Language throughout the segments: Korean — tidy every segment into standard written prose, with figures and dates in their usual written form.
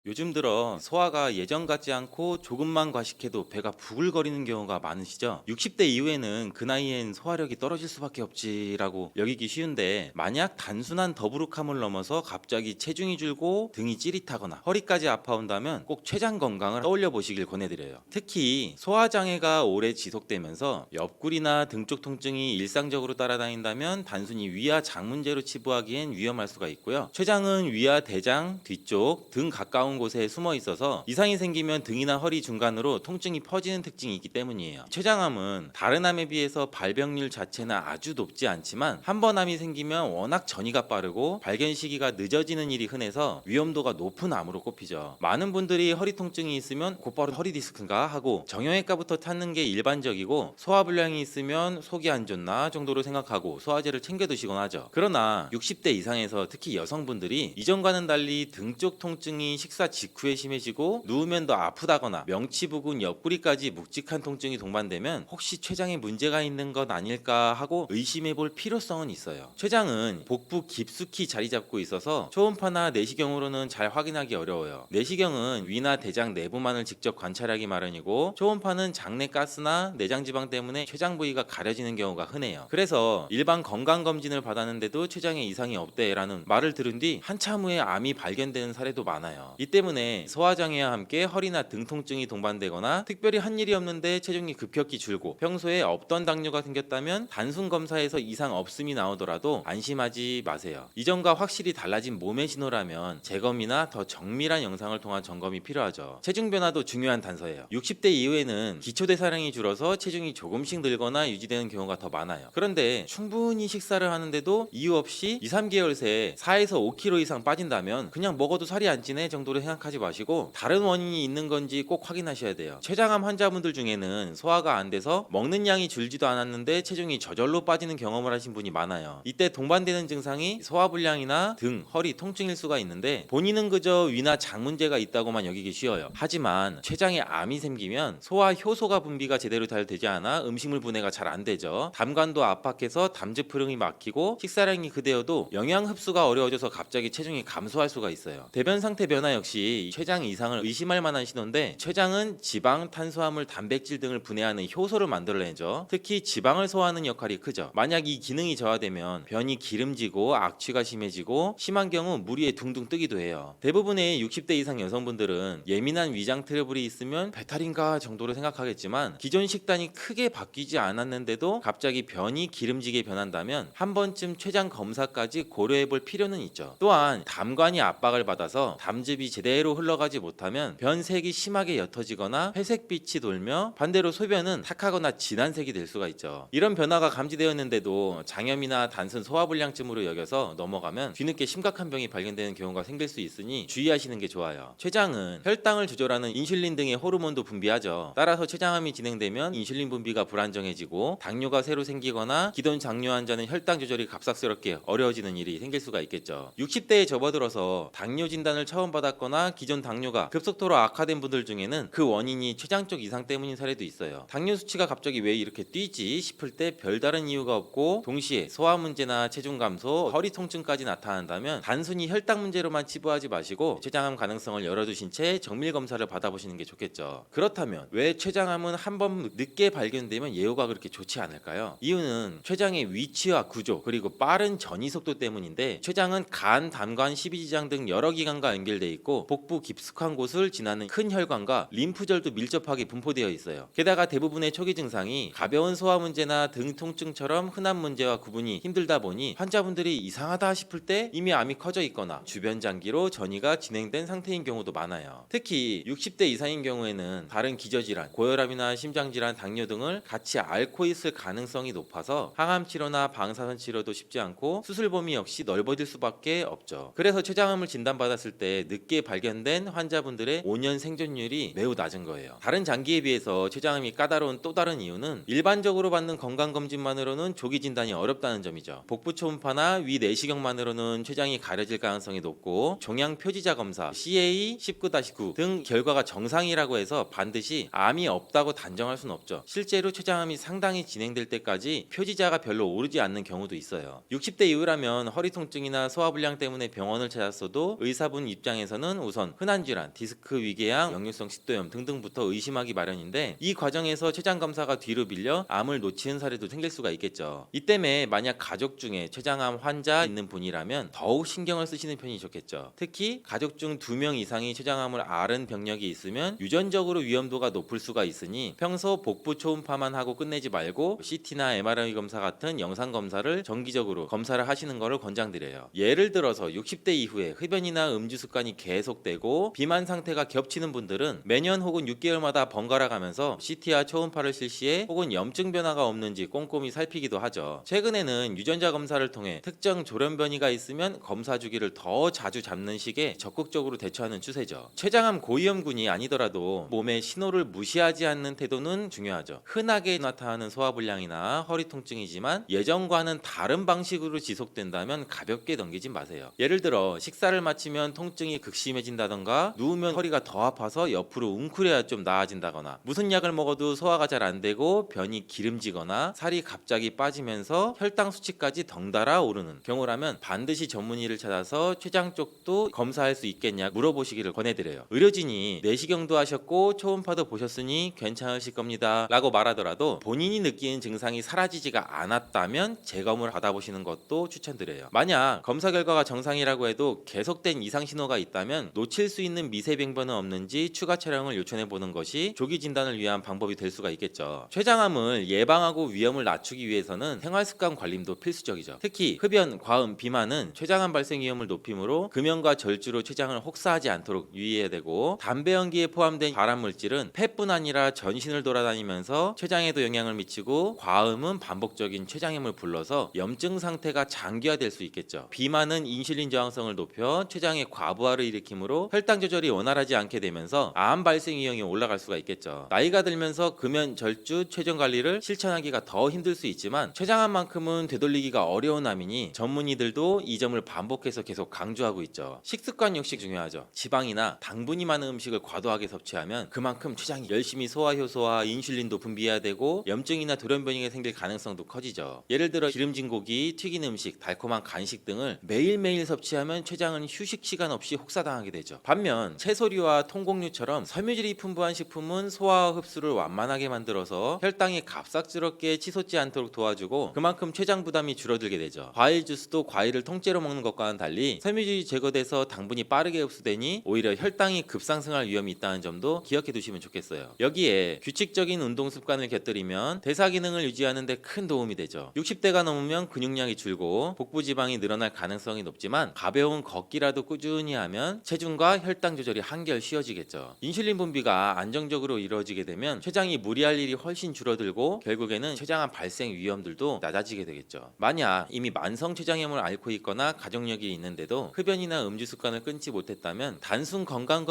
요즘 들어 소화가 예전 같지 않고 조금만 과식해도 배가 부글거리는 경우가 많으시죠? 60대 이후에는 그 나이엔 소화력이 떨어질 수밖에 없지라고 여기기 쉬운데, 만약 단순한 더부룩함을 넘어서 갑자기 체중이 줄고 등이 찌릿하거나 허리까지 아파온다면 꼭 췌장 건강을 떠올려 보시길 권해드려요. 특히 소화장애가 오래 지속되면서 옆구리나 등 쪽 통증이 일상적으로 따라다닌다면 단순히 위와 장 문제로 치부하기엔 위험할 수가 있고요. 췌장은 위와 대장, 뒤쪽, 등 가까운 곳에 숨어 있어서 이상이 생기면 등이나 허리 중간으로 통증이 퍼지는 특징이 있기 때문이에요. 췌장암은 다른 암에 비해서 발병률 자체는 아주 높지 않지만 한 번 암이 생기면 워낙 전이가 빠르고 발견 시기가 늦어지는 일이 흔해서 위험도가 높은 암으로 꼽히죠. 많은 분들이 허리 통증이 있으면 곧바로 허리 디스크인가 하고 정형외과부터 찾는 게 일반적이고, 소화불량이 있으면 속이 안 좋나 정도로 생각하고 소화제를 챙겨 드시곤 하죠. 그러나 60대 이상에서 특히 여성분들이 이전과는 달리 등 쪽 통증이 식사 직후에 심해지고 누우면 더 아프다거나 명치 부근 옆구리까지 묵직한 통증이 동반되면 혹시 췌장에 문제가 있는 것 아닐까 하고 의심해 볼 필요성은 있어요. 췌장은 복부 깊숙이 자리 잡고 있어서 초음파나 내시경으로는 잘 확인하기 어려워요. 내시경은 위나 대장 내부만을 직접 관찰하기 마련이고, 초음파는 장내 가스나 내장 지방 때문에 췌장 부위가 가려지는 경우가 흔해요. 그래서 일반 건강 검진을 받았는데도 췌장에 이상이 없대라는 말을 들은 뒤 한참 후에 암이 발견되는 사례도 많아요. 이 때문에 소화장애와 함께 허리나 등 통증이 동반되거나 특별히 한 일이 없는데 체중이 급격히 줄고 평소에 없던 당뇨가 생겼다면 단순 검사에서 이상 없음이 나오더라도 안심하지 마세요. 이전과 확실히 달라진 몸의 신호라면 재검이나 더 정밀한 영상을 통한 점검이 필요하죠. 체중 변화도 중요한 단서예요. 60대 이후에는 기초대사량이 줄어서 체중이 조금씩 늘거나 유지되는 경우가 더 많아요. 그런데 충분히 식사를 하는데도 이유 없이 2, 3개월 새에 4에서 5kg 이상 빠진다면 그냥 먹어도 살이 안 찌네 정도로 생각하지 마시고 다른 원인이 있는 건지 꼭 확인하셔야 돼요. 췌장암 환자분들 중에는 소화가 안 돼서 먹는 양이 줄지도 않았는데 체중이 저절로 빠지는 경험을 하신 분이 많아요. 이때 동반되는 증상이 소화불량이나 등, 허리 통증일 수가 있는데, 본인은 그저 위나 장 문제가 있다고만 여기기 쉬워요. 하지만 췌장에 암이 생기면 소화 효소가 분비가 제대로 잘 되지 않아 음식물 분해가 잘 안 되죠. 담관도 압박해서 담즙 흐름이 막히고 식사량이 그대여도 영양 흡수가 어려워져서 갑자기 체중이 감소할 수가 있어요. 대변 상태 변화 역시 췌장 이상을 의심할 만한 신호인데, 췌장은 지방, 탄수화물, 단백질 등을 분해하는 효소를 만들어내죠. 특히 지방을 소화하는 역할이 크죠. 만약 이 기능이 저하되면 변이 기름지고 악취가 심해지고 심한 경우 물 위에 둥둥 뜨기도 해요. 대부분의 60대 이상 여성분들은 예민한 위장 트러블이 있으면 배탈인가 정도로 생각하겠지만, 기존 식단이 크게 바뀌지 않았는데도 갑자기 변이 기름지게 변한다면 한 번쯤 췌장 검사까지 고려해 볼 필요는 있죠. 또한 담관이 압박을 받아서 담즙이 제대로 흘러가지 못하면 변색이 심하게 옅어지거나 회색빛이 돌며 반대로 소변은 탁하거나 진한 색이 될 수가 있죠. 이런 변화가 감지되었는데도 장염이나 단순 소화불량증으로 여겨서 넘어가면 뒤늦게 심각한 병이 발견되는 경우가 생길 수 있으니 주의하시는 게 좋아요. 췌장은 혈당을 조절하는 인슐린 등의 호르몬도 분비하죠. 따라서 췌장암이 진행되면 인슐린 분비가 불안정해지고 당뇨가 새로 생기거나 기존 당뇨 환자는 혈당 조절이 갑작스럽게 어려워지는 일이 생길 수가 있겠죠. 60대에 접어들어서 당뇨 진단을 처음 받았거나 기존 당뇨가 급속도로 악화된 분들 중에는 그 원인이 췌장 쪽 이상 때문인 사례도 있어요. 당뇨 수치가 갑자기 왜 이렇게 뛰지 싶을 때 별다른 이유가 없고 동시에 소화 문제나 체중 감소, 허리 통증까지 나타난다면 단순히 혈당 문제로만 치부하지 마시고 췌장암 가능성을 열어두신 채 정밀 검사를 받아보시는 게 좋겠죠. 그렇다면 왜 췌장암은 한 번 늦게 발견되면 예후가 그렇게 좋지 않을까요? 이유는 췌장의 위치와 구조 그리고 빠른 전이 속도 때문인데, 췌장은 간, 담관, 십이지장 등 여러 기관과 연결돼 있고 복부 깊숙한 곳을 지나는 큰 혈관과 림프절도 밀접하게 분포되어 있어요. 게다가 대부분의 초기 증상이 가벼운 소화 문제나 등 통증처럼 흔한 문제와 구분이 힘들다 보니 환자분들이 이상하다 싶을 때 이미 암이 커져 있거나 주변 장기로 전이가 진행된 상태인 경우도 많아요. 특히 60대 이상인 경우에는 다른 기저질환, 고혈압이나 심장질환, 당뇨 등을 같이 앓고 있을 가능성이 높아서 항암 치료나 방사선 치료도 쉽지 않고 수술 범위 역시 넓어질 수밖에 없죠. 그래서 췌장암을 진단받았을 때 늦게 발견된 환자분들의 5년 생존율이 매우 낮은 거예요. 다른 장기에 비해서 췌장암이 까다로운 또 다른 이유는 일반적으로 받는 건강검진만으로는 조기 진단이 어렵다는 점이죠. 복부 초음파나 위 내시경만으로는 췌장이 가려질 가능성이 높고, 종양 표지자 검사 CA19-9 등 결과가 정상이라고 해서 반드시 암이 없다고 단정할 수는 없죠. 실제로 췌장암이 상당히 진행될 때까지 표지자가 별로 오르지 않는 경우도 있어요. 60대 이후라면 허리 통증이나 소화불량 때문에 병원을 찾았어도 의사분 입장에서는 초기에는 우선 흔한 질환, 디스크 위궤양, 역류성 식도염 등등부터 의심하기 마련인데 이 과정에서 췌장 검사가 뒤로 밀려 암을 놓치는 사례도 생길 수가 있겠죠. 이 때문에 만약 가족 중에 췌장암 환자 있는 분이라면 더욱 신경을 쓰시는 편이 좋겠죠. 특히 가족 중 2명 이상이 췌장암을 앓은 병력이 있으면 유전적으로 위험도가 높을 수가 있으니 평소 복부 초음파만 하고 끝내지 말고 CT나 MRI 검사 같은 영상 검사를 정기적으로 검사를 하시는 것을 권장드려요. 예를 들어서 60대 이후에 흡연이나 음주 습관이 계속되고 비만 상태가 겹치는 분들은 매년 혹은 6개월마다 번갈아 가면서 CT와 초음파를 실시해 혹은 염증 변화가 없는지 꼼꼼히 살피기도 하죠. 최근에는 유전자 검사를 통해 특정 졸염 변이가 있으면 검사 주기를 더 자주 잡는 식에 적극적으로 대처하는 추세죠. 췌장암 고위험군이 아니더라도 몸의 신호를 무시하지 않는 태도는 중요하죠. 흔하게 나타나는 소화불량이나 허리 통증이지만 예전과는 다른 방식으로 지속된다면 가볍게 넘기지 마세요. 예를 들어 식사를 마치면 통증이 극심해진다던가 누우면 허리가 더 아파서 옆으로 웅크려야 좀 나아진다거나 무슨 약을 먹어도 소화가 잘 안 되고 변이 기름지거나 살이 갑자기 빠지면서 혈당 수치까지 덩달아 오르는 경우라면 반드시 전문의를 찾아서 췌장 쪽도 검사할 수 있겠냐 물어보시기를 권해드려요. 의료진이 내시경도 하셨고 초음파도 보셨으니 괜찮으실 겁니다 라고 말하더라도 본인이 느끼는 증상이 사라지지가 않았다면 재검을 받아보시는 것도 추천드려요. 만약 검사 결과가 정상이라고 해도 계속된 이상 신호가 있다면 놓칠 수 있는 미세 병변은 없는지 추가 촬영을 요청해 보는 것이 조기 진단을 위한 방법이 될 수가 있겠죠. 췌장암을 예방하고 위험을 낮추기 위해서는 생활습관 관리도 필수적이죠. 특히 흡연, 과음, 비만은 췌장암 발생 위험을 높이므로 금연과 절주로 췌장을 혹사하지 않도록 유의해야 되고 담배 연기에 포함된 발암물질은 폐뿐 아니라 전신을 돌아다니면서 췌장에도 영향을 미치고 과음은 반복적인 췌장염을 불러서 염증 상태가 장기화될 수 있겠죠. 비만은 인슐린 저항성을 높여 췌장의 과부하를 일으키므로 혈당 조절이 원활하지 않게 되면서 암 발생 위험이 올라갈 수가 있겠죠. 나이가 들면서 금연, 절주, 체중 관리를 실천하기가 더 힘들 수 있지만 췌장암만큼은 되돌리기가 어려운 암이니 전문의들도 이 점을 반복해서 계속 강조하고 있죠. 식습관 역시 중요하죠. 지방이나 당분이 많은 음식을 과도하게 섭취하면 그만큼 췌장이 열심히 소화 효소와 인슐린도 분비해야 되고 염증이나 돌연변이가 생길 가능성도 커지죠. 예를 들어 기름진 고기, 튀긴 음식, 달콤한 간식 등을 매일매일 섭취하면 췌장은 휴식 시간 없이 혹사당하게 되죠. 반면 채소류와 통곡류처럼 섬유질이 풍부한 식품은 소화와 흡수를 완만하게 만들어서 혈당이 갑작스럽게 치솟지 않도록 도와주고 그만큼 췌장 부담이 줄어들게 되죠. 과일 주스도 과일을 통째로 먹는 것과는 달리 섬유질이 제거돼서 당분이 빠르게 흡수되니 오히려 혈당이 급상승할 위험이 있다는 점도 기억해 두시면 좋겠어요. 여기에 규칙적인 운동 습관을 곁들이면 대사 기능을 유지하는 데 큰 도움이 되죠. 60대가 넘으면 근육량이 줄고 복부 지방이 늘어날 가능성이 높지만 가벼운 걷기라도 꾸준히 하면 체중과 혈당 조절이 한결 쉬워지겠죠. 인슐린 분비가 안정적으로 이루어지게 되면 췌장이 무리할 일이 훨씬 줄어들고 결국에는 췌장암 발생 위험들도 낮아지게 되겠죠. 만약 이미 만성 췌장염을 앓고 있거나 가족력이 있는데도 흡연이나 음주 습관을 끊지 못했다면 단순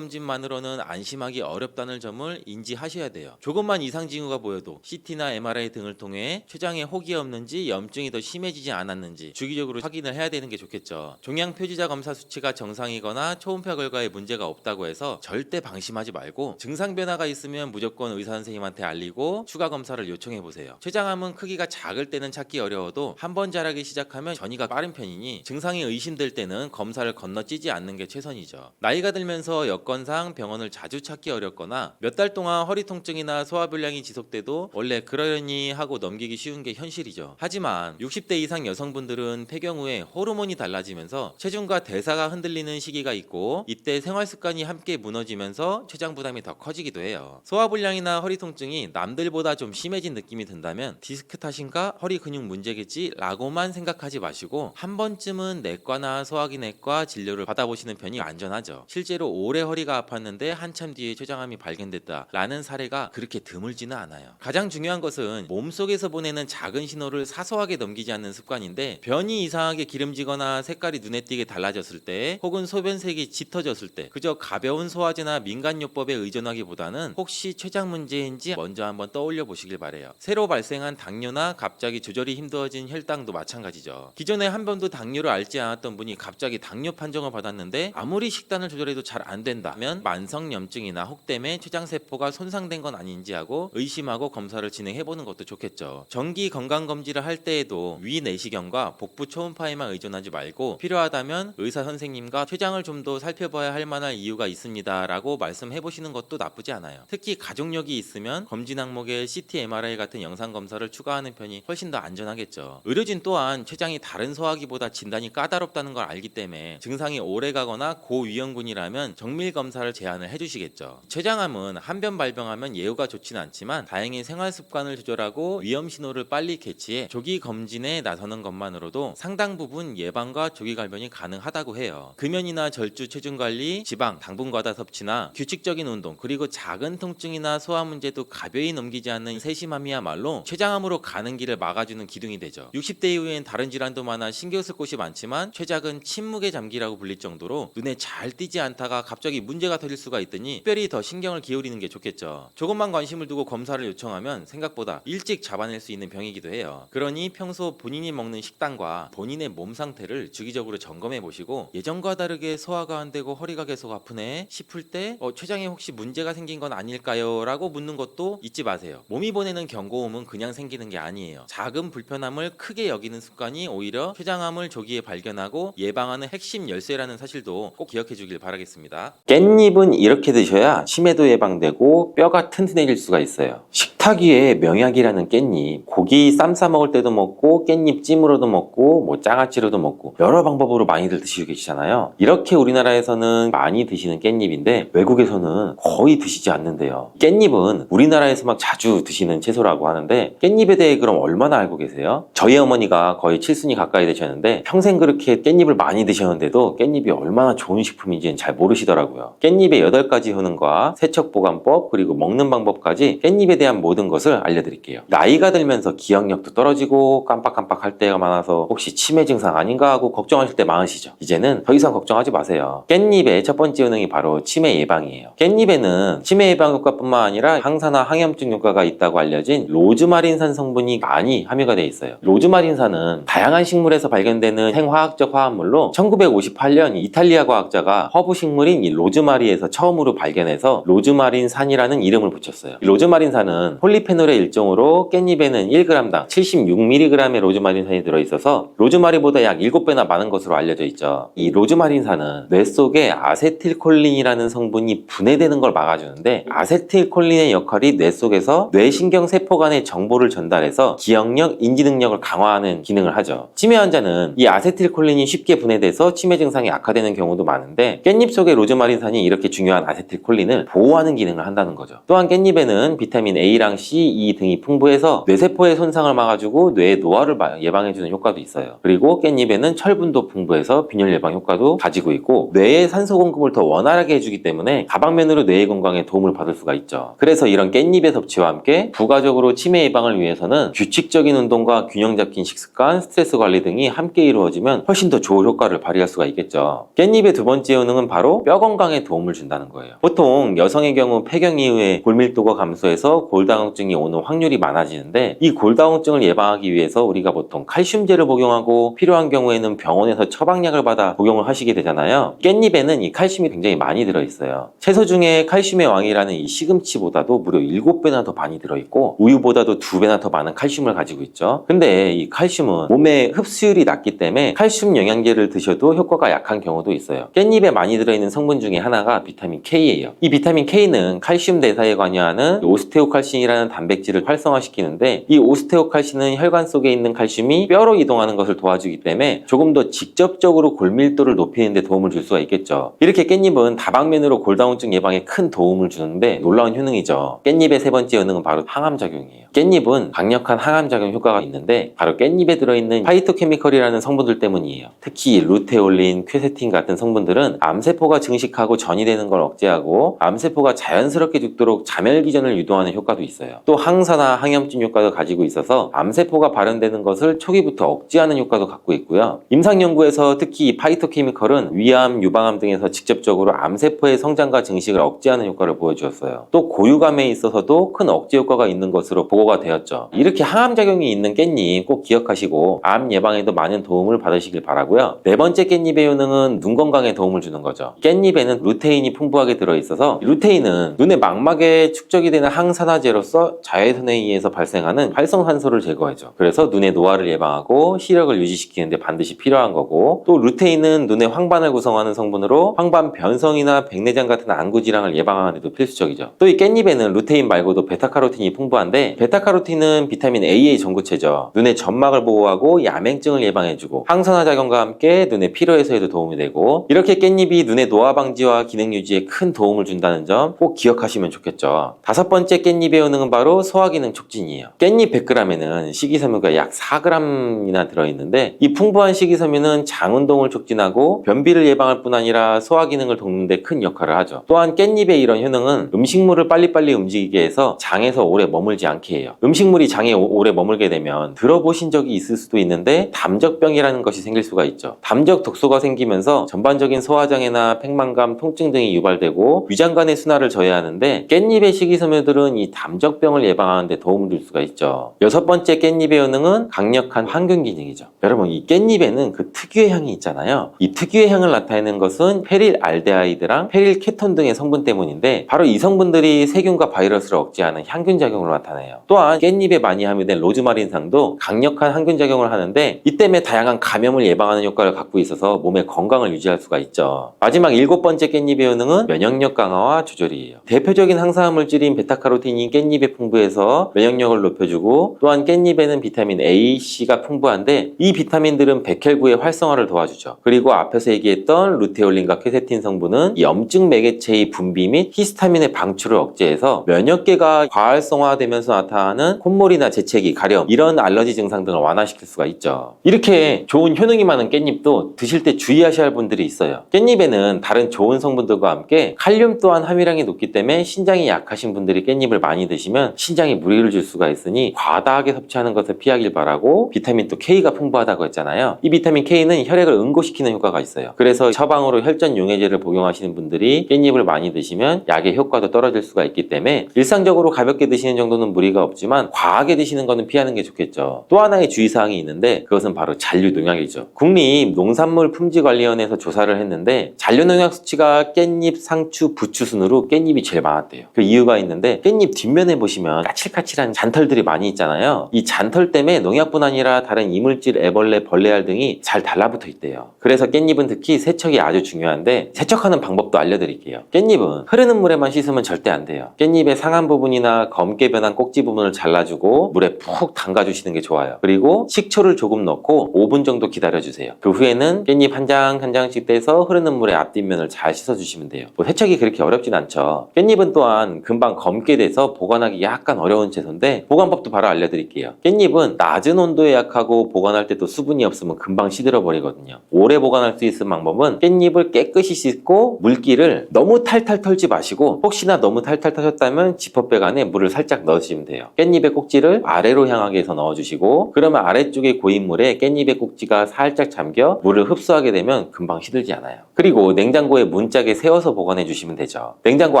건강검진만으로는 안심하기 어렵다는 점을 인지하셔야 돼요. 조금만 이상 징후가 보여도 CT나 MRI 등을 통해 췌장에 혹이 없는지 염증이 더 심해지지 않았는지 주기적으로 확인을 해야 되는 게 좋겠죠. 종양 표지자 검사 수치가 정상이거나 초음파 결과에 문제가 없다고 해서 절대 방심하지 말고 증상 변화가 있으면 무조건 의사 선생님한테 알리고 추가 검사를 요청해 보세요. 췌장암은 크기가 작을 때는 찾기 어려워도 한 번 자라기 시작하면 전이가 빠른 편이니 증상이 의심될 때는 검사를 건너뛰지 않는 게 최선이죠. 나이가 들면서 여건상 병원을 자주 찾기 어렵거나 몇 달 동안 허리 통증이나 소화불량이 지속돼도 원래 그러려니 하고 넘기기 쉬운 게 현실이죠. 하지만 60대 이상 여성분들은 폐경 후에 호르몬이 달라지면서 체중과 대사가 흔들리는 시기가 있고 이때 생활 습관이 함께 무너지면서 췌장 부담이 더 커지기도 해요. 소화불량이나 허리 통증이 남들보다 좀 심해진 느낌이 든다면 디스크 탓인가 허리 근육 문제겠지 라고만 생각하지 마시고 한 번쯤은 내과나 소화기내과 진료를 받아보시는 편이 안전하죠. 실제로 오래 허리가 아팠는데 한참 뒤에 췌장암이 발견됐다 라는 사례가 그렇게 드물지는 않아요. 가장 중요한 것은 몸속에서 보내는 작은 신호를 사소하게 넘기지 않는 습관인데 변이 이상하게 기름지거나 색깔이 눈에 띄게 달라졌을 때 혹은 소변색이 짙어졌을 때 그저 가벼운 소화제나 민간요법에 의존하기보다는 혹시 췌장 문제인지 먼저 한번 떠올려 보시길 바래요. 새로 발생한 당뇨나 갑자기 조절이 힘들어진 혈당도 마찬가지죠. 기존에 한 번도 당뇨를 앓지 않았던 분이 갑자기 당뇨 판정을 받았는데 아무리 식단을 조절해도 잘 안 된다면 만성염증이나 혹 때문에 췌장세포가 손상된 건 아닌지 하고 의심하고 검사를 진행해 보는 것도 좋겠죠. 정기 건강검진을 할 때에도 위 내시경과 복부 초음파에만 의존하지 말고 필요하다면 의사 선생님과 췌장을 좀 더 살펴봐야 할 만한 이유가 있습니다 라고 말씀해 보시는 것도 나쁘지 않아요. 특히 가족력이 있으면 검진 항목에 CT, MRI 같은 영상 검사를 추가하는 편이 훨씬 더 안전하겠죠. 의료진 또한 췌장이 다른 소화기보다 진단이 까다롭다는 걸 알기 때문에 증상이 오래가거나 고위험군이라면 정밀 검사를 제안을 해주시겠죠. 췌장암은 한 번 발병하면 예후가 좋지는 않지만 다행히 생활 습관을 조절하고 위험 신호를 빨리 캐치해 조기 검진에 나서는 것만으로도 상당 부분 예방과 조기 발견이 가능하다고 해요. 금연이나 절주, 체중 관리, 지방, 당분 과다 섭취나 규칙적인 운동, 그리고 작은 통증이나 소화 문제도 가벼이 넘기지 않는 세심함이야말로 췌장암으로 가는 길을 막아주는 기둥이 되죠. 60대 이후엔 다른 질환도 많아 신경 쓸 곳이 많지만 췌장은 침묵의 잠기라고 불릴 정도로 눈에 잘 띄지 않다가 갑자기 문제가 터질 수가 있으니 특별히 더 신경을 기울이는 게 좋겠죠. 조금만 관심을 두고 검사를 요청하면 생각보다 일찍 잡아낼 수 있는 병이기도 해요. 그러니 평소 본인이 먹는 식단과 본인의 몸 상태를 주기적으로 점검해 보시고 예전과 다르게 소화가 안 되고 허리가 계속 아프네 싶을 때 췌장에 혹시 문제가 생긴 건 아닐까요? 라고 묻는 것도 잊지 마세요. 몸이 보내는 경고음은 그냥 생기는 게 아니에요. 작은 불편함을 크게 여기는 습관이 오히려 췌장암을 조기에 발견하고 예방하는 핵심 열쇠라는 사실도 꼭 기억해 주길 바라겠습니다. 깻잎은 이렇게 드셔야 치매도 예방되고 뼈가 튼튼해질 수가 있어요. 식탁 위에 명약이라는 깻잎, 고기 쌈 싸 먹을 때도 먹고 깻잎 찜으로도 먹고 뭐 장아찌로도 먹고 여러 방법으로 많이들 드시고 계시잖아요. 이렇게 우리나라에서는 많이 드시는 깻잎인데 외국에서는 거의 드시지 않는데요. 깻잎은 우리나라에서만 자주 드시는 채소라고 하는데 깻잎에 대해 그럼 얼마나 알고 계세요? 저희 어머니가 거의 칠순이 가까이 되셨는데 평생 그렇게 깻잎을 많이 드셨는데도 깻잎이 얼마나 좋은 식품인지는 잘 모르시더라고요. 깻잎의 8가지 효능과 세척보관법 그리고 먹는 방법까지 깻잎에 대한 모든 것을 알려드릴게요. 나이가 들면서 기억력도 떨어지고 깜빡깜빡할 때가 많아서 혹시 치매 증상 아닌가 하고 걱정하실 때 많으시죠? 이제는 더 이상 걱정하지 마세요. 깻잎의 첫 번째 효능이 바로 치매 예방이에요. 깻잎에는 치매 예방 효과뿐만 아니라 항산화 항염증 효과가 있다고 알려진 로즈마린산 성분이 많이 함유가 되어 있어요. 로즈마린산은 다양한 식물에서 발견되는 생화학적 화합물로 1958년 이탈리아 과학자가 허브 식물인 이 로즈마리에서 처음으로 발견해서 로즈마린산이라는 이름을 붙였어요. 로즈마린산은 폴리페놀의 일종으로 깻잎에는 1g당 76mg의 로즈마린산이 들어있어서 로즈마리보다 약 7배나 많은 것으로 알려져 있죠. 이 로즈마린산은 뇌 속에 아세틸콜린이라는 성분이 분해되는 걸 막아주는데 아세틸콜린의 역할이 뇌 속에서 뇌신경세포 간의 정보를 전달해서 기억력, 인지 능력을 강화하는 기능을 하죠. 치매 환자는 이 아세틸콜린이 쉽게 분해돼서 치매 증상이 악화되는 경우도 많은데 깻잎 속의 로즈마린산이 이렇게 중요한 아세틸콜린을 보호하는 기능을 한다는 거죠. 또한 깻잎에는 비타민 A랑 C, E 등이 풍부해서 뇌세포의 손상을 막아주고 뇌의 노화를 예방해주는 효과도 있어요. 그리고 깻잎에는 철분도 풍부해서 빈혈 예방 효과도 가지고 있고 뇌의 산소 공급을 더 원활하게 해주기 때문에 다방면으로 뇌의 건강에 도움을 받을 수가 있죠. 그래서 이런 깻잎의 섭취와 함께 부가적으로 치매 예방을 위해서는 규칙적인 운동과 균형 잡힌 식습관, 스트레스 관리 등이 함께 이루어지면 훨씬 더 좋은 효과를 발휘할 수가 있겠죠. 깻잎의 두 번째 효능은 바로 뼈 건강에 도움을 준다는 거예요. 보통 여성의 경우 폐경 이후에 골밀도가 감소해서 골다공증이 오는 확률이 많아지는데 이 골다공증을 예방하기 위해서 우리가 보통 칼슘제를 복용하고 필요한 경우에는 병원에서 처방약을 받아 복용을 하시게 되잖아요. 깻잎에는 이 칼슘이 굉장히 많이 들어있어요. 채소 중에 칼슘의 왕이라는 이 시금치보다도 무려 7배나 더 많이 들어있고 우유보다도 2배나 더 많은 칼슘을 가지고 있죠. 근데 이 칼슘은 몸의 흡수율이 낮기 때문에 칼슘 영양제를 드셔도 효과가 약한 경우도 있어요. 깻잎에 많이 들어있는 성분 중에 하나가 비타민 K예요. 이 비타민 K는 칼슘 대사에 관여하는 오스테오칼신이라는 단백질을 활성화시키는데 이 오스테오칼신은 혈관 속에 있는 칼슘이 뼈로 이동하는 것을 도와주기 때문에 조금 더 직접적으로 골밀도를 높이는 데 도움을 줄 수가 있겠죠. 이렇게 깻잎은 다방면으로 골다공증 예방에 큰 도움을 주는데 놀라운 효능이죠. 깻잎의 세 번째 효능은 바로 항암작용이에요. 깻잎은 강력한 항암작용 효과가 있는데 바로 깻잎에 들어있는 파이토케미컬이라는 성분들 때문이에요. 특히 루테올린, 퀘세틴 같은 성분들은 암세포가 증식하고 전이되는 걸 억제하고 암세포가 자연스럽게 죽도록 자멸기전을 유도하는 효과도 있어요. 또 항산화, 항염증 효과도 가지고 있어서 암세포가 발현되는 것을 초기부터 억제하는 효과도 갖고 있고요. 임상연구에서 특히 이 파이토케미컬은 위암, 유방암 등에서 직접적으로 암세포의 성장과 증식을 억제하는 효과를 보여주었어요. 또 고유감에 있어서도 큰 억제 효과가 있는 것으로 보고가 되었죠. 이렇게 항암작용이 있는 깻잎 꼭 기억하시고 암 예방에도 많은 도움을 받으시길 바라고요. 네 번째 깻잎의 효능은 눈 건강에 도움을 주는 거죠. 깻잎에는 루테인이 풍부하게 들어있어서 루테인은 눈의 망막에 축적이 되는 항산화제로서 함으로써 자외선에 의해서 발생하는 활성산소를 제거하죠. 그래서 눈의 노화를 예방하고 시력을 유지시키는 데 반드시 필요한 거고, 또 루테인은 눈의 황반을 구성하는 성분으로 황반 변성이나 백내장 같은 안구 질환을 예방하는 데도 필수적이죠. 또 이 깻잎에는 루테인 말고도 베타카로틴이 풍부한데, 베타카로틴은 비타민 A의 전구체죠. 눈의 점막을 보호하고 야맹증을 예방해주고 항산화 작용과 함께 눈의 피로 해소에도 도움이 되고, 이렇게 깻잎이 눈의 노화 방지와 기능 유지에 큰 도움을 준다는 점 꼭 기억하시면 좋겠죠. 다섯 번째 깻잎의 효능은 바로 소화기능 촉진이에요. 깻잎 100g에는 식이섬유가 약 4g이나 들어있는데, 이 풍부한 식이섬유는 장 운동을 촉진하고 변비를 예방할 뿐 아니라 소화기능을 돕는 데 큰 역할을 하죠. 또한 깻잎의 이런 효능은 음식물을 빨리빨리 움직이게 해서 장에서 오래 머물지 않게 해요. 음식물이 장에 오래 머물게 되면 들어보신 적이 있을 수도 있는데 담적병이라는 것이 생길 수가 있죠. 담적 독소가 생기면서 전반적인 소화장애나 팽만감, 통증 등이 유발되고 위장관의 순환을 저해하는데, 깻잎의 식이섬유들은 이 담적병을 예방하는 데 도움을 줄 수가 있죠. 여섯 번째 깻잎의 효능은 강력한 항균 기능이죠. 여러분, 이 깻잎에는 그 특유의 향이 있잖아요. 이 특유의 향을 나타내는 것은 페릴 알데하이드랑 페릴 케톤 등의 성분 때문인데, 바로 이 성분들이 세균과 바이러스를 억제하는 향균 작용을 나타내요. 또한 깻잎에 많이 함유된 로즈마린산도 강력한 항균 작용을 하는데, 이 때문에 다양한 감염을 예방하는 효과를 갖고 있어서 몸의 건강을 유지할 수가 있죠. 마지막 일곱 번째 깻잎의 효능은 면역력 강화와 조절이에요. 대표적인 항산화 물질인 베타카로틴이 깻잎에 풍부해서 면역력을 높여주고, 또한 깻잎에는 비타민 A, C가 풍부한데, 이 비타민들은 백혈구의 활성화를 도와주죠. 그리고 앞에서 얘기했던 루테올린과 퀘세틴 성분은 염증 매개체의 분비 및 히스타민의 방출을 억제해서 면역계가 과활성화되면서 나타나는 콧물이나 재채기, 가려움, 이런 알러지 증상 등을 완화시킬 수가 있죠. 이렇게 좋은 효능이 많은 깻잎도 드실 때 주의하셔야 할 분들이 있어요. 깻잎에는 다른 좋은 성분들과 함께 칼륨 또한 함유량이 높기 때문에 신장이 약하신 분들이 깻잎을 많이 드시면 신장에 무리를 줄 수가 있으니 과다하게 섭취하는 것을 피하길 바라고, 비타민 또 K가 풍부하다고 했잖아요. 이 비타민 K는 혈액을 응고시키는 효과가 있어요. 그래서 처방으로 혈전 용해제를 복용하시는 분들이 깻잎을 많이 드시면 약의 효과도 떨어질 수가 있기 때문에 일상적으로 가볍게 드시는 정도는 무리가 없지만 과하게 드시는 거는 피하는 게 좋겠죠. 또 하나의 주의사항이 있는데, 그것은 바로 잔류농약이죠. 국립농산물품질관리원에서 조사를 했는데 잔류농약 수치가 깻잎, 상추, 부추 순으로 깻잎이 제일 많았대요. 그 이유가 있는데, 깻잎 뒷면에 보시면 까칠까칠한 잔털들이 많이 있잖아요. 이 잔털 때문에 농약뿐 아니라 다른 이물질, 애벌레, 벌레알 등이 잘 달라붙어 있대요. 그래서 깻잎은 특히 세척이 아주 중요한데, 세척하는 방법도 알려드릴게요. 깻잎은 흐르는 물에만 씻으면 절대 안 돼요. 깻잎의 상한 부분이나 검게 변한 꼭지 부분을 잘라주고 물에 푹 담가주시는 게 좋아요. 그리고 식초를 조금 넣고 5분 정도 기다려주세요. 그 후에는 깻잎 한 장 한 장씩 떼서 흐르는 물에 앞뒷면을 잘 씻어주시면 돼요. 뭐 세척이 그렇게 어렵진 않죠. 깻잎은 또한 금방 검게 돼서 보관하기 약간 어려운 채소인데, 보관법도 바로 알려드릴게요. 깻잎은 낮은 온도에 약하고 보관할 때도 수분이 없으면 금방 시들어 버리거든요. 오래 보관할 수 있는 방법은 깻잎을 깨끗이 씻고 물기를 너무 탈탈 털지 마시고, 혹시나 너무 탈탈 터셨다면 지퍼백 안에 물을 살짝 넣으시면 돼요. 깻잎의 꼭지를 아래로 향하게 해서 넣어주시고, 그러면 아래쪽에 고인 물에 깻잎의 꼭지가 살짝 잠겨 물을 흡수하게 되면 금방 시들지 않아요. 그리고 냉장고에 문짝에 세워서 보관해 주시면 되죠. 냉장고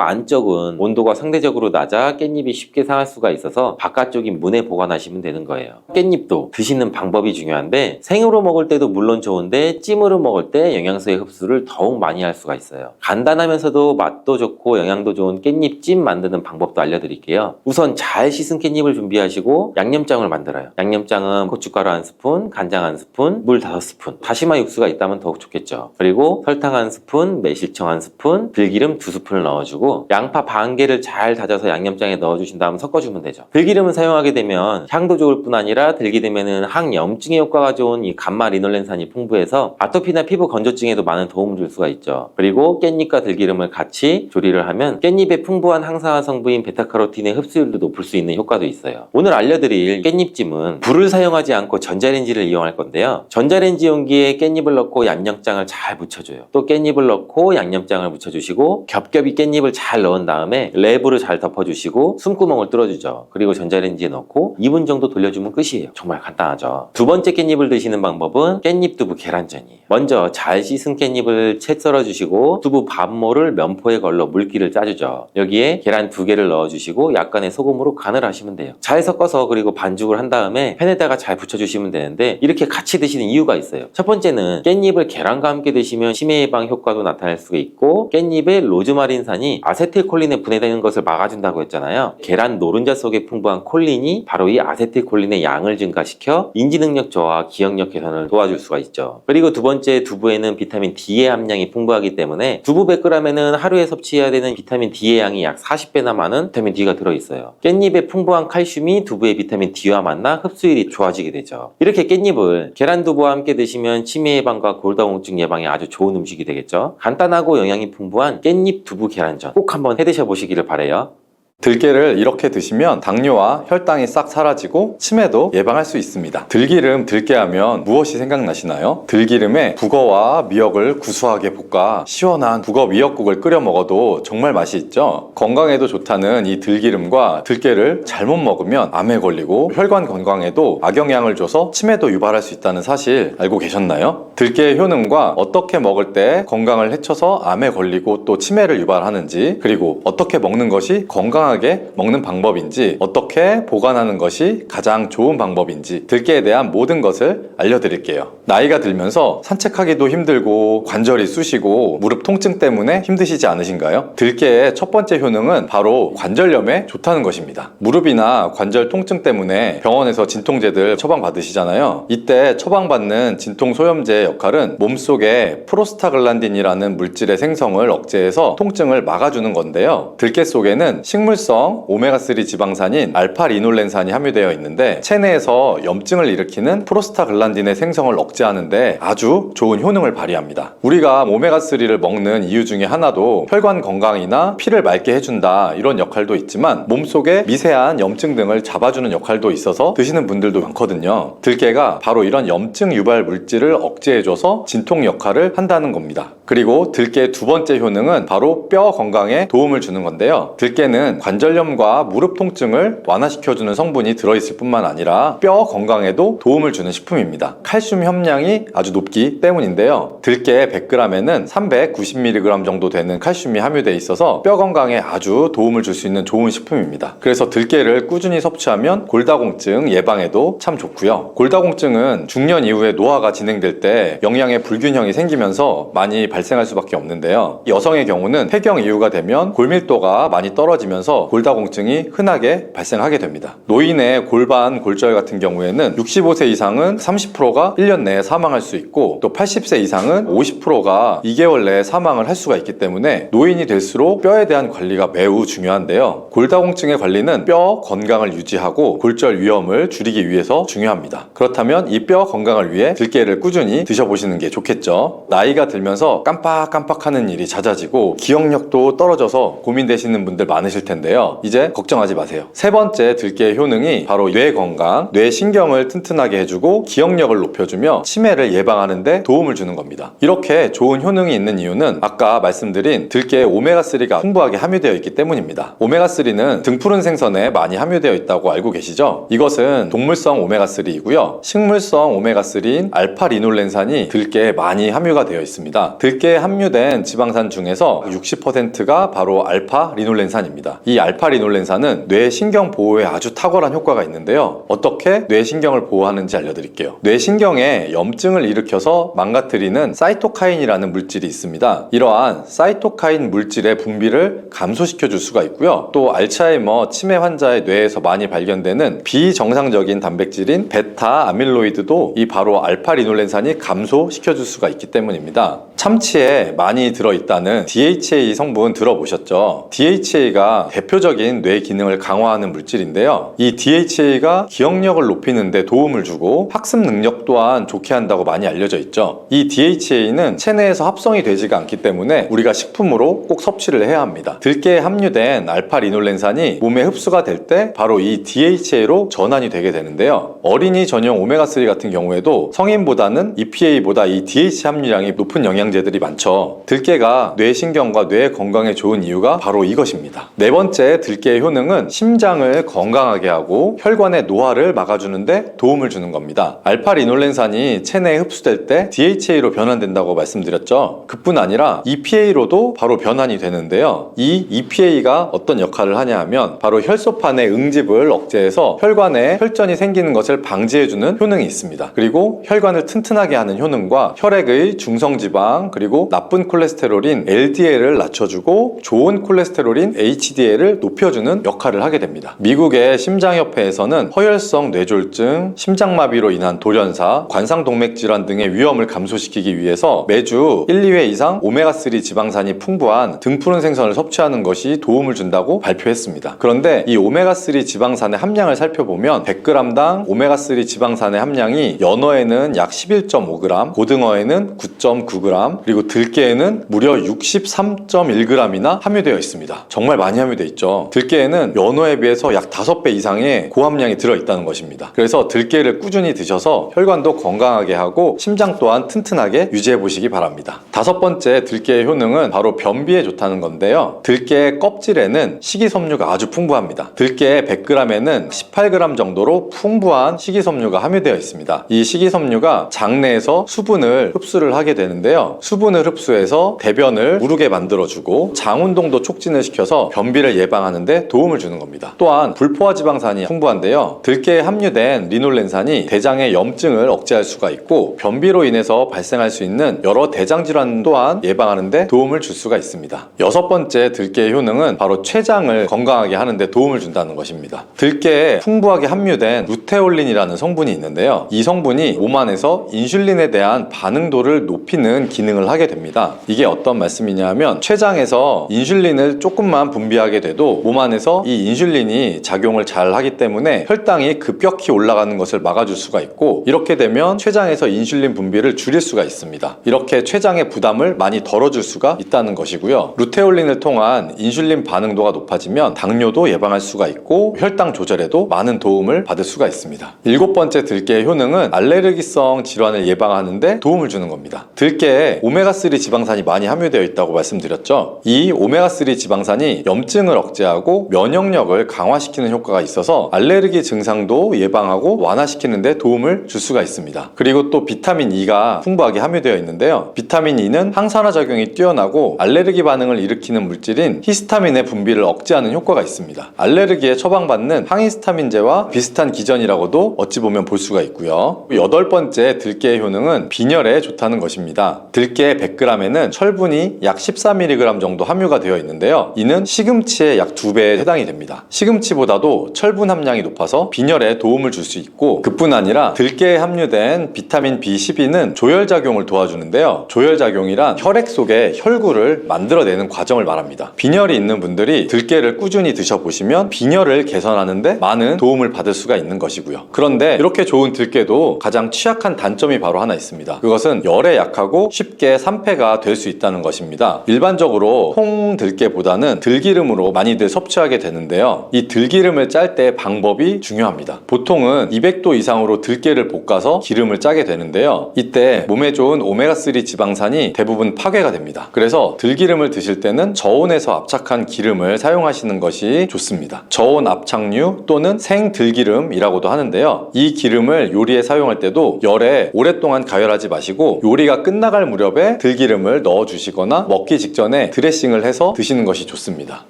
안쪽은 온도가 상대적으로 낮아 깻잎이 쉽게 상할 수가 있어서 바깥쪽인 문에 보관하시면 되는 거예요. 깻잎도 드시는 방법이 중요한데, 생으로 먹을 때도 물론 좋은데 찜으로 먹을 때 영양소의 흡수를 더욱 많이 할 수가 있어요. 간단하면서도 맛도 좋고 영양도 좋은 깻잎찜 만드는 방법도 알려드릴게요. 우선 잘 씻은 깻잎을 준비하시고 양념장을 만들어요. 양념장은 고춧가루 1스푼, 간장 1스푼, 물 5스푼, 다시마 육수가 있다면 더욱 좋겠죠. 그리고 설탕 1스푼, 매실청 1스푼, 들기름 2스푼을 넣어주고 양파 반 개를 잘 다져서 양념장에 넣어주신 다음 섞어주면 되죠. 들기름을 사용하게 되면 향도 좋을 뿐 아니라 들기름에는 항염증에 효과가 좋은 이 감마 리놀렌산이 풍부해서 아토피나 피부 건조증에도 많은 도움을 줄 수가 있죠. 그리고 깻잎과 들기름을 같이 조리를 하면 깻잎의 풍부한 항산화 성분인 베타카로틴의 흡수율도 높을 수 있는 효과도 있어요. 오늘 알려드릴 깻잎찜은 불을 사용하지 않고 전자레인지를 이용할 건데요. 전자레인지 용기에 깻잎을 넣고 양념장을 잘 묻혀줘요. 또 깻잎을 넣고 양념장을 묻혀주시고 겹겹이 깻잎을 잘 넣은 다음에 랩으로 잘 덮어주시고 숨구멍을 뚫어주죠. 그리고 전자레인지에 넣고 2분 정도 돌려주면 끝이에요. 정말 간단하죠. 두 번째 깻잎을 드시는 방법은 깻잎 두부 계란전이에요. 먼저 잘 씻은 깻잎을 채 썰어주시고 두부 반모를 면포에 걸러 물기를 짜주죠. 여기에 계란 2개를 넣어주시고 약간의 소금으로 간을 하시면 돼요. 잘 섞어서 그리고 반죽을 한 다음에 팬에다가 잘 붙여주시면 되는데, 이렇게 같이 드시는 이유가 있어요. 첫 번째는 깻잎을 계란과 함께 드시면 치매 예방 효과도 나타날 수가 있고, 깻잎에 로즈마린산이 아세틸콜린에 분해되는 것을 막아준다고 했잖아요. 계란 노른자 속에 풍부한 콜린이 바로 이 아세틸콜린의 양을 증가시켜 인지 능력 저하, 기억력 개선을 도와줄 수가 있죠. 그리고 두 번째, 두부에는 비타민 D의 함량이 풍부하기 때문에 두부 100g에는 하루에 섭취해야 되는 비타민 D의 양이 약 40배나 많은 비타민 D가 들어있어요. 깻잎에 풍부한 칼슘이 두부의 비타민 D와 만나 흡수율이 좋아지게 되죠. 이렇게 깻잎을 계란 두부와 함께 드시면 치매 예방과 골다공증 예방에 아주 좋은 음식이 되겠죠. 간단하고 영양이 풍부한 깻잎 두부 계란전 꼭 한번 해 드셔보시기를 바라요. 들깨를 이렇게 드시면 당뇨와 혈당이 싹 사라지고 치매도 예방할 수 있습니다. 들기름, 들깨하면 무엇이 생각나시나요? 들기름에 북어와 미역을 구수하게 볶아 시원한 북어 미역국을 끓여 먹어도 정말 맛이 있죠? 건강에도 좋다는 이 들기름과 들깨를 잘못 먹으면 암에 걸리고 혈관 건강에도 악영향을 줘서 치매도 유발할 수 있다는 사실 알고 계셨나요? 들깨의 효능과 어떻게 먹을 때 건강을 해쳐서 암에 걸리고 또 치매를 유발하는지, 그리고 어떻게 먹는 것이 건강하게 먹는 방법인지, 어떻게 보관하는 것이 가장 좋은 방법인지 들깨에 대한 모든 것을 알려드릴게요. 나이가 들면서 산책하기도 힘들고 관절이 쑤시고 무릎 통증 때문에 힘드시지 않으신가요? 들깨의 첫 번째 효능은 바로 관절염에 좋다는 것입니다. 무릎이나 관절 통증 때문에 병원에서 진통제들 처방받으시잖아요. 이때 처방받는 진통소염제의 역할은 몸속에 프로스타글란딘이라는 물질의 생성을 억제해서 통증을 막아주는 건데요. 들깨 속에는 식물성 오메가3 지방산인 알파리놀렌산이 함유되어 있는데 체내에서 염증을 일으키는 프로스타글란딘의 생성을 억제하는데 아주 좋은 효능을 발휘합니다. 우리가 오메가3를 먹는 이유 중에 하나도 혈관 건강이나 피를 맑게 해준다 이런 역할도 있지만 몸속에 미세한 염증 등을 잡아주는 역할도 있어서 드시는 분들도 많거든요. 들깨가 바로 이런 염증 유발 물질을 억제해줘서 진통 역할을 한다는 겁니다. 그리고 들깨의 두 번째 효능은 바로 뼈 건강에 도움을 주는 건데요. 들깨는 관절염과 무릎 통증을 완화시켜주는 성분이 들어있을 뿐만 아니라 뼈 건강에도 도움을 주는 식품입니다. 칼슘 함량이 아주 높기 때문인데요. 들깨 100g에는 390mg 정도 되는 칼슘이 함유되어 있어서 뼈 건강에 아주 도움을 줄 수 있는 좋은 식품입니다. 그래서 들깨를 꾸준히 섭취하면 골다공증 예방에도 참 좋고요. 골다공증은 중년 이후에 노화가 진행될 때 영양의 불균형이 생기면서 많이 발생할 수밖에 없는데요. 여성의 경우는 폐경 이후가 되면 골밀도가 많이 떨어지면서 골다공증이 흔하게 발생하게 됩니다. 노인의 골반, 골절 같은 경우에는 65세 이상은 30%가 1년 내에 사망할 수 있고 또 80세 이상은 50%가 2개월 내에 사망을 할 수가 있기 때문에 노인이 될수록 뼈에 대한 관리가 매우 중요한데요. 골다공증의 관리는 뼈 건강을 유지하고 골절 위험을 줄이기 위해서 중요합니다. 그렇다면 이 뼈 건강을 위해 들깨를 꾸준히 드셔보시는 게 좋겠죠. 나이가 들면서 깜빡깜빡하는 일이 잦아지고 기억력도 떨어져서 고민되시는 분들 많으실 텐데요. 이제 걱정하지 마세요. 세 번째 들깨의 효능이 바로 뇌 건강, 뇌 신경을 튼튼하게 해주고 기억력을 높여주며 치매를 예방하는 데 도움을 주는 겁니다. 이렇게 좋은 효능이 있는 이유는 아까 말씀드린 들깨에 오메가3가 풍부하게 함유되어 있기 때문입니다. 오메가3는 등푸른 생선에 많이 함유되어 있다고 알고 계시죠? 이것은 동물성 오메가3이고요. 식물성 오메가3인 알파리놀렌산이 들깨에 많이 함유가 되어 있습니다. 들깨에 함유된 지방산 중에서 60%가 바로 알파리놀렌산입니다. 이 알파리놀렌산은 뇌신경 보호에 아주 탁월한 효과가 있는데요. 어떻게 뇌신경을 보호하는지 알려드릴게요. 뇌신경에 염증을 일으켜서 망가뜨리는 사이토카인이라는 물질이 있습니다. 이러한 사이토카인 물질의 분비를 감소시켜 줄 수가 있고요. 또 알츠하이머 치매 환자의 뇌에서 많이 발견되는 비정상적인 단백질인 베타 아밀로이드도 이 바로 알파리놀렌산이 감소시켜 줄 수가 있기 때문입니다. 참치에 많이 들어있다는 DHA 성분 들어보셨죠? DHA가 대표적인 뇌 기능을 강화하는 물질인데요. 이 DHA가 기억력을 높이는 데 도움을 주고 학습 능력 또한 좋게 한다고 많이 알려져 있죠. 이 DHA는 체내에서 합성이 되지가 않기 때문에 우리가 식품으로 꼭 섭취를 해야 합니다. 들깨에 함유된 알파리놀렌산이 몸에 흡수가 될 때 바로 이 DHA로 전환이 되게 되는데요. 어린이 전용 오메가3 같은 경우에도 성인보다는 EPA보다 이 DHA 함유량이 높은 영양제들이 많죠. 들깨가 뇌신경과 뇌 건강에 좋은 이유가 바로 이것입니다. 네 번째 들깨의 효능은 심장을 건강하게 하고 혈관의 노화를 막아주는데 도움을 주는 겁니다. 알파리놀렌산이 체내에 흡수될 때 DHA로 변환된다고 말씀드렸죠. 그뿐 아니라 EPA로도 바로 변환이 되는데요. 이 EPA가 어떤 역할을 하냐 하면 바로 혈소판의 응집을 억제해서 혈관에 혈전이 생기는 것을 방지해주는 효능이 있습니다. 그리고 혈관을 튼튼하게 하는 효능과 혈액의 중성지방 그리고 나쁜 콜레스테롤인 LDL을 낮춰주고 좋은 콜레스테롤인 HDL을 들깨를 높여주는 역할을 하게 됩니다. 미국의 심장협회에서는 허혈성 뇌졸중, 심장마비로 인한 돌연사, 관상동맥질환 등의 위험을 감소시키기 위해서 매주 1, 2회 이상 오메가3 지방산이 풍부한 등푸른 생선을 섭취하는 것이 도움을 준다고 발표했습니다. 그런데 이 오메가3 지방산의 함량을 살펴보면 100g당 오메가3 지방산의 함량이 연어에는 약 11.5g, 고등어에는 9.9g, 그리고 들깨에는 무려 63.1g이나 함유되어 있습니다. 정말 많이 함유되어 있죠. 들깨에는 연어에 비해서 약 5배 이상의 고함량이 들어있다는 것입니다. 그래서 들깨를 꾸준히 드셔서 혈관도 건강하게 하고 심장 또한 튼튼하게 유지해 보시기 바랍니다. 5번째 들깨의 효능은 바로 변비에 좋다는 건데요. 들깨의 껍질에는 식이섬유가 아주 풍부합니다. 들깨 100g에는 18g 정도로 풍부한 식이섬유가 함유되어 있습니다. 이 식이섬유가 장내에서 수분을 흡수를 하게 되는데요. 수분을 흡수해서 대변을 무르게 만들어주고 장운동도 촉진을 시켜서 변비를 예방하는 데 도움을 주는 겁니다. 또한 불포화 지방산이 풍부한데요. 들깨에 함유된 리놀렌산이 대장의 염증을 억제할 수가 있고 변비로 인해서 발생할 수 있는 여러 대장 질환 또한 예방하는 데 도움을 줄 수가 있습니다. 6번째 들깨의 효능은 바로 췌장을 건강하게 하는 데 도움을 준다는 것입니다. 들깨에 풍부하게 함유된 루테올린이라는 성분이 있는데요. 이 성분이 몸 안에서 인슐린에 대한 반응도를 높이는 기능을 하게 됩니다. 이게 어떤 말씀이냐 하면 췌장에서 인슐린을 조금만 분비하게 돼도 몸 안에서 이 인슐린이 작용을 잘 하기 때문에 혈당이 급격히 올라가는 것을 막아줄 수가 있고, 이렇게 되면 췌장에서 인슐린 분비를 줄일 수가 있습니다. 이렇게 췌장의 부담을 많이 덜어줄 수가 있다는 것이고요. 루테올린을 통한 인슐린 반응도가 높아지면 당뇨도 예방할 수가 있고 혈당 조절에도 많은 도움을 받을 수가 있습니다. 7번째 들깨의 효능은 알레르기성 질환을 예방하는 데 도움을 주는 겁니다. 들깨에 오메가3 지방산이 많이 함유되어 있다고 말씀드렸죠. 이 오메가3 지방산이 염증을 억제하고 면역력을 강화시키는 효과가 있어서 알레르기 증상도 예방하고 완화시키는 데 도움을 줄 수가 있습니다. 그리고 또 비타민 E가 풍부하게 함유되어 있는데요. 비타민 E는 항산화 작용이 뛰어나고 알레르기 반응을 일으키는 물질인 히스타민의 분비를 억제하는 효과가 있습니다. 알레르기에 처방받는 항히스타민제와 비슷한 기전이라고도 어찌 보면 볼 수가 있고요. 8번째 들깨의 효능은 빈혈에 좋다는 것입니다. 들깨 100g에는 철분이 약 14mg 정도 함유가 되어 있는데요. 이는 시금치의 약 2배에 해당이 됩니다. 시금치보다도 철분 함량이 높아서 빈혈에 도움을 줄 수 있고, 그뿐 아니라 들깨에 함유된 비타민 B12는 조혈작용을 도와주는데요. 조혈작용이란 혈액 속에 혈구를 만들어내는 과정을 말합니다. 빈혈이 있는 분들이 들깨를 꾸준히 드셔보시면 빈혈을 개선하는 데 많은 도움을 받을 수가 있는 것이고요. 그런데 이렇게 좋은 들깨도 가장 취약한 단점이 바로 하나 있습니다. 그것은 열에 약하고 쉽게 산패가 될 수 있다는 것입니다. 일반적으로 홍들깨보다는 들기름으로 많이들 섭취하게 되는데요. 이 들기름을 짤 때 방법이 중요합니다. 보통은 200도 이상으로 들깨를 볶아서 기름을 짜게 되는데요. 이때 몸에 좋은 오메가3 지방산이 대부분 파괴가 됩니다. 그래서 들기름을 드실 때는 저온에서 압착한 기름을 사용하시는 것이 좋습니다. 저온 압착류 또는 생들기름이라고도 하는데요. 이 기름을 요리에 사용할 때도 열에 오랫동안 가열하지 마시고 요리가 끝나갈 무렵에 들기름을 넣어주시거나 먹기 직전에 드레싱을 해서 드시는 것이 좋습니다.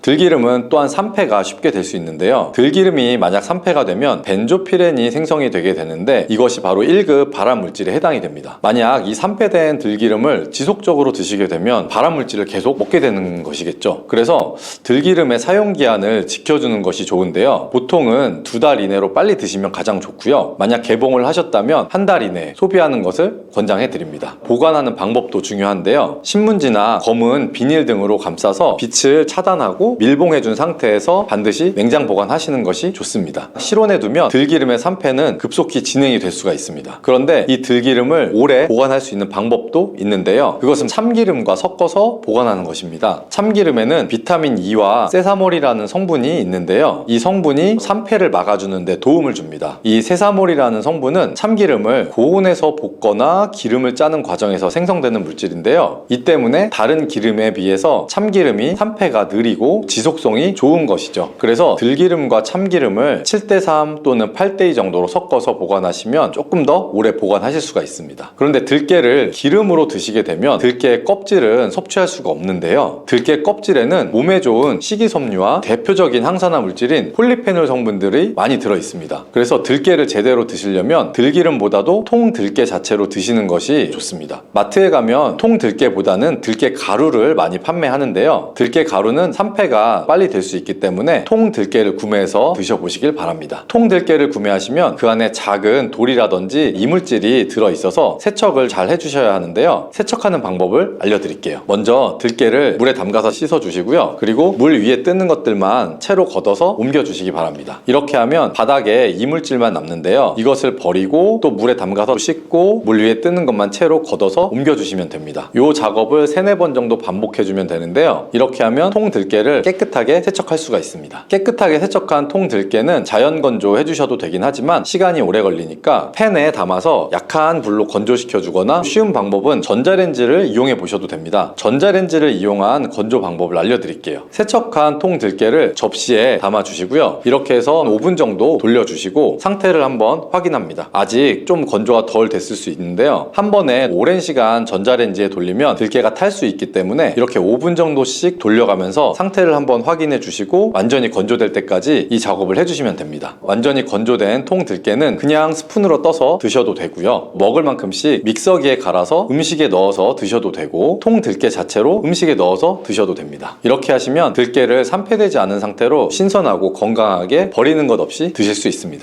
들기름은 또한 산패가 쉽게 될 수 있는데요. 들기름이 만약 산패가 되면 벤조피렌이 생성이 되게 되는데 이것이 바로 1급 발암물질에 해당이 됩니다. 만약 이 산패된 들기름을 지속적으로 드시게 되면 발암물질을 계속 먹게 되는 것이겠죠. 그래서 들기름의 사용기한을 지켜주는 것이 좋은데요. 보통은 2달 이내로 빨리 드시면 가장 좋고요. 만약 개봉을 하셨다면 1달 이내에 소비하는 것을 권장해 드립니다. 보관하는 방법도 중요한데요. 신문지나 검은 비닐 등으로 감싸서 빛을 차단하고 밀봉해 준 상태에서 반드시 냉장 보관하시는 것이 좋습니다. 실온에 두면 들기름의 산패는 급속히 진행이 될 수가 있습니다. 그런데 이 들기름을 오래 보관할 수 있는 방법도 있는데요. 그것은 참기름과 섞어서 보관하는 것입니다. 참기름에는 비타민 E와 세사몰이라는 성분이 있는데요. 이 성분이 산패를 막아주는 데 도움을 줍니다. 이 세사몰이라는 성분은 참기름을 고온에서 볶거나 기름을 짜는 과정에서 생성되는 물질인데요. 이 때문에 다른 기름에 비해서 참기름이 산패가 느리고 지속성이 좋은 것이죠. 그래서 들기름과 참기름을 7:3 또는 8:2 정도로 섞어서 보관하시면 조금 더 오래 보관하실 수가 있습니다. 그런데 들깨를 기름으로 드시게 되면 들깨의 껍질은 섭취할 수가 없는데요. 들깨 껍질에는 몸에 좋은 식이섬유와 대표적인 항산화 물질인 폴리페놀 성분들이 많이 들어 있습니다. 그래서 그래서 들깨를 제대로 드시려면 들기름보다도 통들깨 자체로 드시는 것이 좋습니다. 마트에 가면 통들깨보다는 들깨 가루를 많이 판매하는데요. 들깨 가루는 산패가 빨리 될 수 있기 때문에 통들깨를 구매해서 드셔보시길 바랍니다. 통들깨를 구매하시면 그 안에 작은 돌이라든지 이물질이 들어있어서 세척을 잘 해주셔야 하는데요. 세척하는 방법을 알려드릴게요. 먼저 들깨를 물에 담가서 씻어주시고요. 그리고 물 위에 뜨는 것들만 채로 걷어서 옮겨주시기 바랍니다. 이렇게 하면 바닥에 이물질만 남는데요. 이것을 버리고 또 물에 담가서 씻고 물 위에 뜨는 것만 채로 걷어서 옮겨주시면 됩니다. 이 작업을 3-4번 정도 반복해주면 되는데요. 이렇게 하면 통들깨를 깨끗하게 세척할 수가 있습니다. 깨끗하게 세척한 통들깨는 자연 건조 해주셔도 되긴 하지만 시간이 오래 걸리니까 팬에 담아서 약한 불로 건조시켜 주거나 쉬운 방법은 전자레인지를 이용해 보셔도 됩니다. 전자레인지를 이용한 건조 방법을 알려드릴게요. 세척한 통들깨를 접시에 담아 주시고요. 이렇게 해서 5분 정도 돌려주시고 상태를 한번 확인합니다. 아직 좀 건조가 덜 됐을 수 있는데요. 한 번에 오랜 시간 전자레인지에 돌리면 들깨가 탈 수 있기 때문에 이렇게 5분 정도씩 돌려가면서 상태를 한번 확인해 주시고 완전히 건조될 때까지 이 작업을 해주시면 됩니다. 완전히 건조된 통들깨는 그냥 스푼으로 떠서 드셔도 되고요. 먹을 만큼씩 믹서기에 갈아서 음식에 넣어서 드셔도 되고 통들깨 자체로 음식에 넣어서 드셔도 됩니다. 이렇게 하시면 들깨를 산패되지 않은 상태로 신선하고 건강하게 버리는 것 없이 드실 수 있습니다.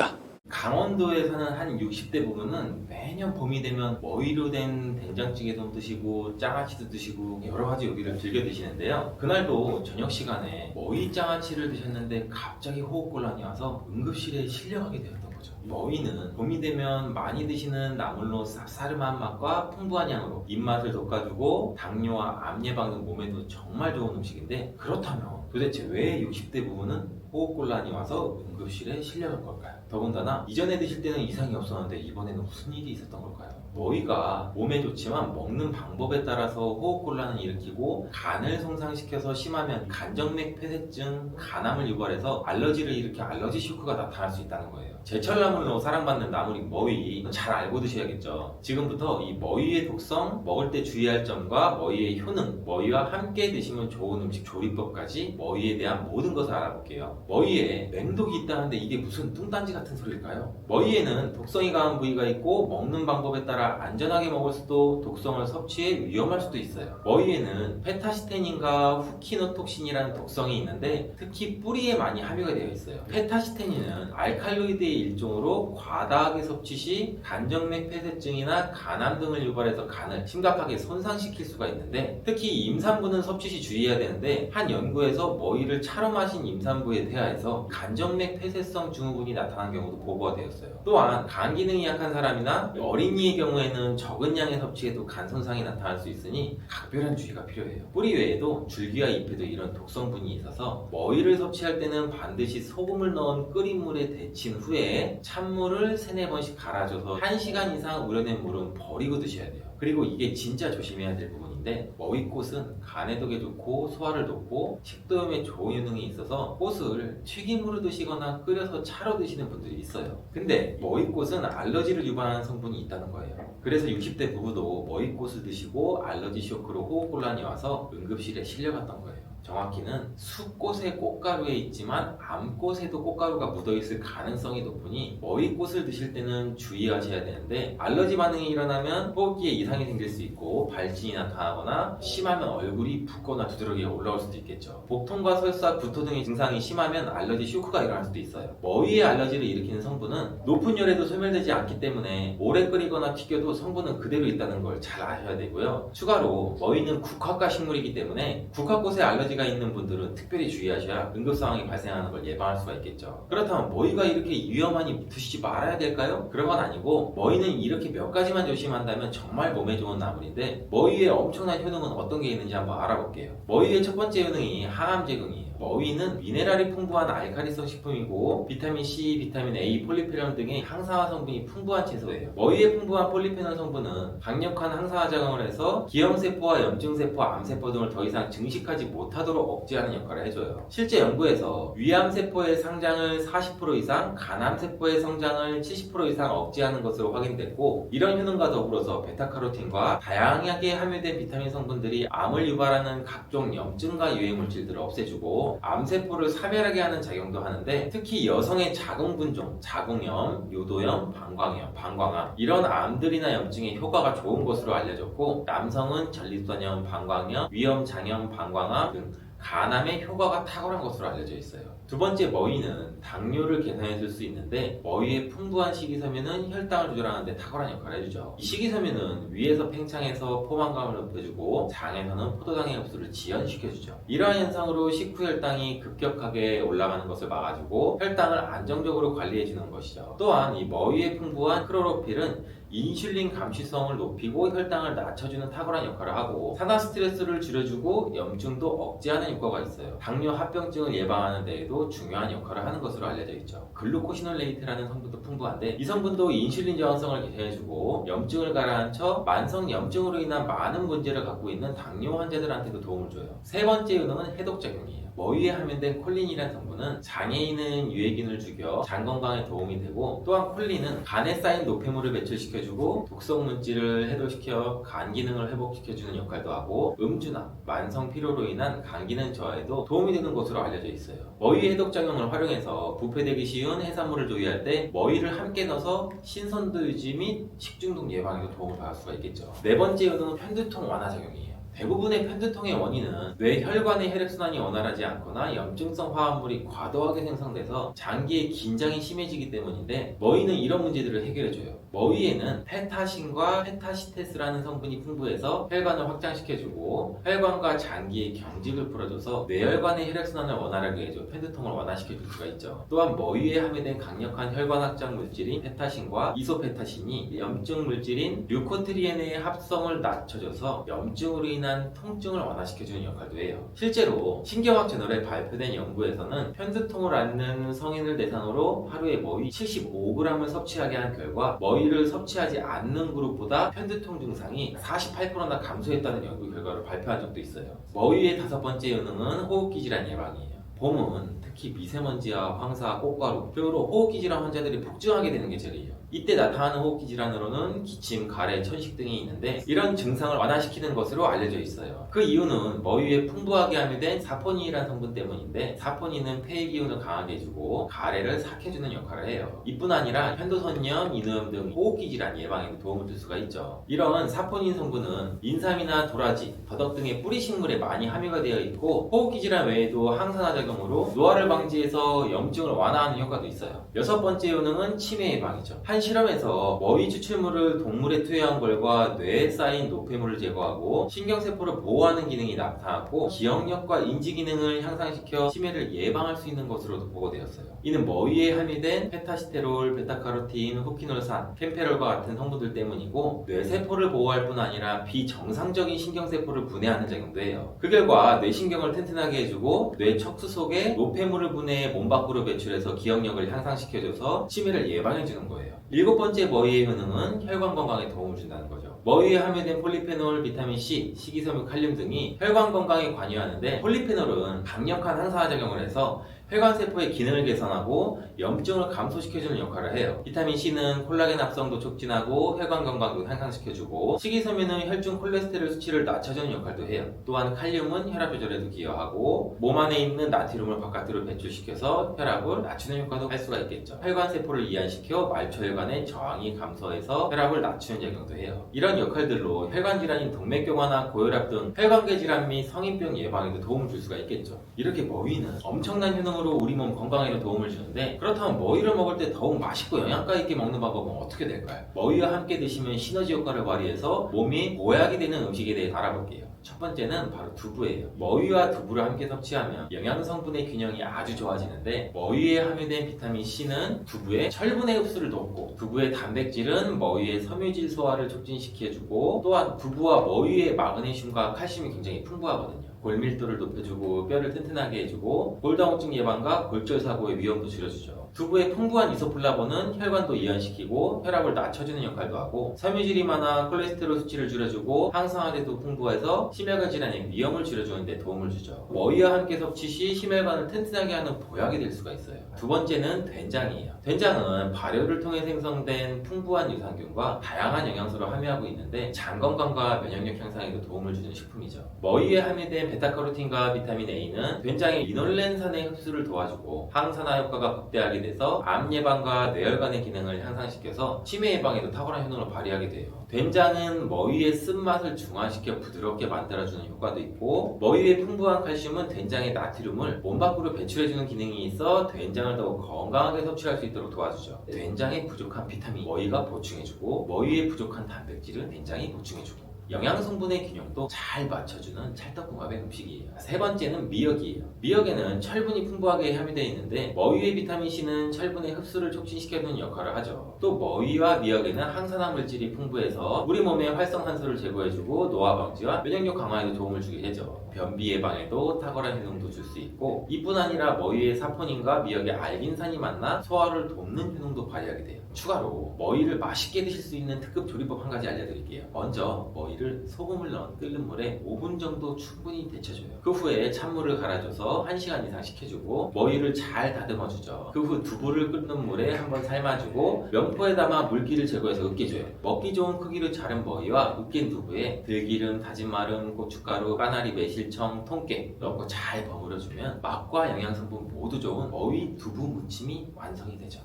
강원도에 사는 한 60대 부부는 매년 봄이 되면 머위로 된 된장찌개도 드시고 장아찌도 드시고 여러 가지 요리를 즐겨 드시는데요. 그날도 저녁 시간에 머위 장아찌를 드셨는데 갑자기 호흡곤란이 와서 응급실에 실려가게 되었던 거죠. 머위는 봄이 되면 많이 드시는 나물로 쌉싸름한 맛과 풍부한 향으로 입맛을 돋궈주고 당뇨와 암 예방 등 몸에도 정말 좋은 음식인데, 그렇다면 도대체 왜 60대 부부는 호흡곤란이 와서 응급실에 실려간 걸까요? 더군다나 이전에 드실 때는 이상이 없었는데 이번에는 무슨 일이 있었던 걸까요? 머위가 몸에 좋지만 먹는 방법에 따라서 호흡곤란을 일으키고 간을 손상시켜서 심하면 간정맥 폐쇄증, 간암을 유발해서 알러지를 일으켜 알러지 쇼크가 나타날 수 있다는 거예요. 제철 나물로 사랑받는 나물인 머위 잘 알고 드셔야겠죠. 지금부터 이 머위의 독성, 먹을 때 주의할 점과 머위의 효능, 머위와 함께 드시면 좋은 음식 조리법까지 머위에 대한 모든 것을 알아볼게요. 머위에 맹독이 있다는데 이게 무슨 뚱딴지 같은 소리일까요? 머위에는 독성이 강한 부위가 있고 먹는 방법에 따라 안전하게 먹을 수도 독성을 섭취해 위험할 수도 있어요. 머위에는 페타시테닌과 후키노톡신이라는 독성이 있는데 특히 뿌리에 많이 함유가 되어 있어요. 페타시테닌은 알칼로이드의 일종으로 과다하게 섭취 시 간정맥 폐쇄증이나 간암 등을 유발해서 간을 심각하게 손상시킬 수가 있는데, 특히 임산부는 섭취 시 주의해야 되는데 한 연구에서 머위를 차로 마신 임산부에 대하여서 간정맥 폐쇄성 증후군이 나타난 경우도 보고가 되었어요. 또한 간 기능이 약한 사람이나 어린이의 경우에는 적은 양의 섭취에도 간 손상이 나타날 수 있으니 각별한 주의가 필요해요. 뿌리 외에도 줄기와 잎에도 이런 독성분이 있어서 머위를 섭취할 때는 반드시 소금을 넣은 끓인 물에 데친 후에 찬물을 3-4번씩 갈아줘서 1시간 이상 우려낸 물은 버리고 드셔야 돼요. 그리고 이게 진짜 조심해야 될 부분인데, 머위꽃은 간에 독에 좋고 소화를 돕고 식도염에 좋은 효능이 있어서 꽃을 튀김으로 드시거나 끓여서 차로 드시는 분들이 있어요. 근데 머위꽃은 알러지를 유발하는 성분이 있다는 거예요. 그래서 60대 부부도 머위꽃을 드시고 알러지 쇼크로 호흡곤란이 와서 응급실에 실려갔던 거예요. 정확히는 숫꽃의 꽃가루에 있지만 암꽃에도 꽃가루가 묻어있을 가능성이 높으니 머위꽃을 드실 때는 주의하셔야 되는데, 알러지 반응이 일어나면 호흡기에 이상이 생길 수 있고 발진이 나타나거나 심하면 얼굴이 붓거나 두드러기가 올라올 수도 있겠죠. 복통과 설사, 구토 등의 증상이 심하면 알러지 쇼크가 일어날 수도 있어요. 머위의 알러지를 일으키는 성분은 높은 열에도 소멸되지 않기 때문에 오래 끓이거나 튀겨도 성분은 그대로 있다는 걸 잘 아셔야 되고요. 추가로 머위는 국화과 식물이기 때문에 국화꽃에 알러지가 있는 분들은 특별히 주의하셔야 응급 상황이 발생하는 걸 예방할 수가 있겠죠. 그렇다면 머위가 이렇게 위험하니 드시지 말아야 될까요? 그런 건 아니고, 머위는 이렇게 몇 가지만 조심한다면 정말 몸에 좋은 나물인데, 머위의 엄청난 효능은 어떤 게 있는지 한번 알아볼게요. 머위의 첫 번째 효능이 항암 제거이에요. 머위는 미네랄이 풍부한 알칼리성 식품이고 비타민 C, 비타민 A, 폴리페놀 등의 항산화 성분이 풍부한 채소예요. 머위의 풍부한 폴리페놀 성분은 강력한 항산화 작용을 해서 기형세포와 염증세포, 암세포 등을 더 이상 증식하지 못하도록 억제하는 역할을 해줘요. 실제 연구에서 위암세포의 상장을 40% 이상, 간암세포의 성장을 70% 이상 억제하는 것으로 확인됐고, 이런 효능과 더불어서 베타카로틴과 다양하게 함유된 비타민 성분들이 암을 유발하는 각종 염증과 유해 물질들을 없애주고 해주고 암세포를 사멸하게 하는 작용도 하는데, 특히 여성의 자궁분종, 자궁염, 요도염, 방광염, 방광암 이런 암들이나 염증에 효과가 좋은 것으로 알려졌고, 남성은 전립선염, 방광염, 위염, 장염, 방광암 등 간암의 효과가 탁월한 것으로 알려져 있어요. 두 번째, 머위는 당뇨를 개선해 줄 수 있는데, 머위의 풍부한 식이섬유는 혈당을 조절하는 데 탁월한 역할을 해주죠. 이 식이섬유는 위에서 팽창해서 포만감을 높여주고 장에서는 포도당의 흡수를 지연시켜주죠. 이러한 현상으로 식후 혈당이 급격하게 올라가는 것을 막아주고 혈당을 안정적으로 관리해주는 것이죠. 또한 이 머위에 풍부한 크로로필은 인슐린 감시성을 높이고 혈당을 낮춰주는 탁월한 역할을 하고, 산화 스트레스를 줄여주고 염증도 억제하는 효과가 있어요. 당뇨 합병증을 예방하는 데에도 중요한 역할을 하는 것으로 알려져 있죠. 글루코시놀레이트라는 성분도 풍부한데, 이 성분도 인슐린 저항성을 개선해주고 염증을 가라앉혀 만성 염증으로 인한 많은 문제를 갖고 있는 당뇨 환자들한테도 도움을 줘요. 세 번째 효능은 해독작용이에요. 머위에 함유된 콜린이라는 성분은 장에 있는 유해균을 죽여 장 건강에 도움이 되고, 또한 콜린은 간에 쌓인 노폐물을 배출시켜주고 독성 물질을 해독시켜 간 기능을 회복시켜주는 역할도 하고, 음주나 만성 피로로 인한 간 기능 저하에도 도움이 되는 것으로 알려져 있어요. 머위 해독작용을 활용해서 부패되기 쉬운 해산물을 조리할 때 머위를 함께 넣어서 신선도 유지 및 식중독 예방에도 도움을 받을 수가 있겠죠. 네 번째 효능은 편두통 완화 작용이에요. 대부분의 편두통의 원인은 뇌 혈관의 혈액순환이 원활하지 않거나 염증성 화합물이 과도하게 생성돼서 장기의 긴장이 심해지기 때문인데, 머위는 이런 문제들을 해결해줘요. 머위에는 페타신과 페타시테스라는 성분이 풍부해서 혈관을 확장시켜주고 혈관과 장기의 경직을 풀어줘서 뇌혈관의 혈액순환을 원활하게 해줘 편두통을 완화시켜줄 수가 있죠. 또한 머위에 함유된 강력한 혈관 확장 물질인 페타신과 이소페타신이 염증 물질인 류코트리엔의 합성을 낮춰줘서 염증으로 인한 통증을 완화시켜주는 역할도 해요. 실제로 신경학 저널에 발표된 연구에서는 편두통을 앓는 성인을 대상으로 하루에 머위 75g을 섭취하게 한 결과, 머위를 섭취하지 않는 그룹보다 편두통 증상이 48%나 감소했다는 연구 결과를 발표한 적도 있어요. 머위의 다섯 번째 효능은 호흡기 질환 예방이에요. 봄은 특히 미세먼지와 황사, 꽃가루 등으로 호흡기 질환 환자들이 폭증하게 되는 계절이에요. 이때 나타나는 호흡기 질환으로는 기침, 가래, 천식 등이 있는데, 이런 증상을 완화시키는 것으로 알려져 있어요. 그 이유는 머위에 풍부하게 함유된 사포닌이라는 성분 때문인데, 사포닌은 폐의 기운을 강하게 해주고 가래를 삭혀주는 역할을 해요. 이뿐 아니라 현도선염, 인후염 등 호흡기 질환 예방에도 도움을 줄 수가 있죠. 이런 사포닌 성분은 인삼이나 도라지, 더덕 등의 뿌리 식물에 많이 함유가 되어 있고, 호흡기 질환 외에도 항산화 작용으로 노화를 방지해서 염증을 완화하는 효과도 있어요. 여섯 번째 효능은 치매 예방이죠. 한 실험에서 머위 추출물을 동물에 투여한 걸과 뇌에 쌓인 노폐물을 제거하고 신경세포를 보호하는 기능이 나타났고, 기억력과 인지 기능을 향상시켜 치매를 예방할 수 있는 것으로도 보고되었어요. 이는 머위에 함유된 페타시테롤, 베타카로틴, 후키놀산, 캠페롤과 같은 성분들 때문이고, 뇌세포를 보호할 뿐 아니라 비정상적인 신경세포를 분해하는 작용도 해요. 그 결과 뇌신경을 튼튼하게 해주고 뇌 척수 속에 노폐물을 분해해 몸 밖으로 배출해서 기억력을 향상시켜줘서 치매를 예방해주는 거예요. 일곱 번째 머위의 효능은 혈관 건강에 도움을 준다는 거죠. 머위에 함유된 폴리페놀, 비타민C, 식이섬유, 칼륨 등이 혈관 건강에 관여하는데, 폴리페놀은 강력한 항산화 작용을 해서 혈관세포의 기능을 개선하고 염증을 감소시켜주는 역할을 해요. 비타민C는 콜라겐 합성도 촉진하고 혈관 건강도 향상시켜주고, 식이섬유는 혈중 콜레스테롤 수치를 낮춰주는 역할도 해요. 또한 칼륨은 혈압 조절에도 기여하고 몸 안에 있는 나트륨을 바깥으로 배출시켜서 혈압을 낮추는 효과도 할 수가 있겠죠. 혈관세포를 이완시켜 말초혈관의 저항이 감소해서 혈압을 낮추는 작용도 해요. 이런 역할들로 혈관 질환인 동맥경화나 고혈압 등 혈관계 질환 및 성인병 예방에도 도움을 줄 수가 있겠죠. 이렇게 머위는 엄청난 효능으로 우리 몸 건강에도 도움을 주는데, 그렇다면 머위를 먹을 때 더욱 맛있고 영양가 있게 먹는 방법은 어떻게 될까요? 머위와 함께 드시면 시너지 효과를 발휘해서 몸이 보약이 되는 음식에 대해 알아볼게요. 첫 번째는 바로 두부예요. 머위와 두부를 함께 섭취하면 영양성분의 균형이 아주 좋아지는데, 머위에 함유된 비타민C는 두부의 철분의 흡수를 돕고, 두부의 단백질은 머위의 섬유질 소화를 촉진시켜주고, 또한 두부와 머위의 마그네슘과 칼슘이 굉장히 풍부하거든요. 골밀도를 높여주고 뼈를 튼튼하게 해주고 골다공증 예방과 골절 사고의 위험도 줄여주죠. 두부의 풍부한 이소플라본은 혈관도 이완시키고 혈압을 낮춰주는 역할도 하고 섬유질이 많아 콜레스테롤 수치를 줄여주고 항산화제도 풍부해서 심혈관 질환의 위험을 줄여주는 데 도움을 주죠. 머위와 함께 섭취 시 심혈관을 튼튼하게 하는 보약이 될 수가 있어요. 두 번째는 된장이에요. 된장은 발효를 통해 생성된 풍부한 유산균과 다양한 영양소를 함유하고 있는데 장 건강과 면역력 향상에도 도움을 주는 식품이죠. 머위에 함유된 베타카로틴과 비타민 A는 된장의 리놀렌산의 흡수를 도와주고 항산화 효과가 극대화하게 돼서 암 예방과 뇌혈관의 기능을 향상시켜서 치매 예방에도 탁월한 효능을 발휘하게 돼요. 된장은 머위의 쓴맛을 중화시켜 부드럽게 만들어주는 효과도 있고 머위의 풍부한 칼슘은 된장의 나트륨을 몸 밖으로 배출해주는 기능이 있어 된장을 더욱 건강하게 섭취할 수 있도록 도와주죠. 된장에 부족한 비타민 머위가 보충해주고 머위에 부족한 단백질은 된장이 보충해주고 영양 성분의 균형도 잘 맞춰주는 찰떡궁합의 음식이에요. 세 번째는 미역이에요. 미역에는 철분이 풍부하게 함유되어 있는데 머위의 비타민C는 철분의 흡수를 촉진시켜주는 역할을 하죠. 또 머위와 미역에는 항산화 물질이 풍부해서 우리 몸의 활성산소를 제거해주고 노화 방지와 면역력 강화에도 도움을 주게 되죠. 변비 예방에도 탁월한 효능도 줄 수 있고 이뿐 아니라 머위의 사포닌과 미역의 알긴산이 만나 소화를 돕는 효능도 발휘하게 돼요. 추가로 머위를 맛있게 드실 수 있는 특급 조리법 한 가지 알려드릴게요. 먼저 머위를 소금을 넣은 끓는 물에 5분 정도 충분히 데쳐줘요. 그 후에 찬물을 갈아줘서 1시간 이상 식혀주고 머위를 잘 다듬어주죠. 그 후 두부를 끓는 물에 한번 삶아주고 면포에 담아 물기를 제거해서 으깨줘요. 먹기 좋은 크기로 자른 머위와 으깬 두부에 들기름, 다진 마름, 고춧가루, 까나리, 매실청, 통깨 넣고 잘 버무려주면 맛과 영양성분 모두 좋은 머위 두부 무침이 완성이 되죠.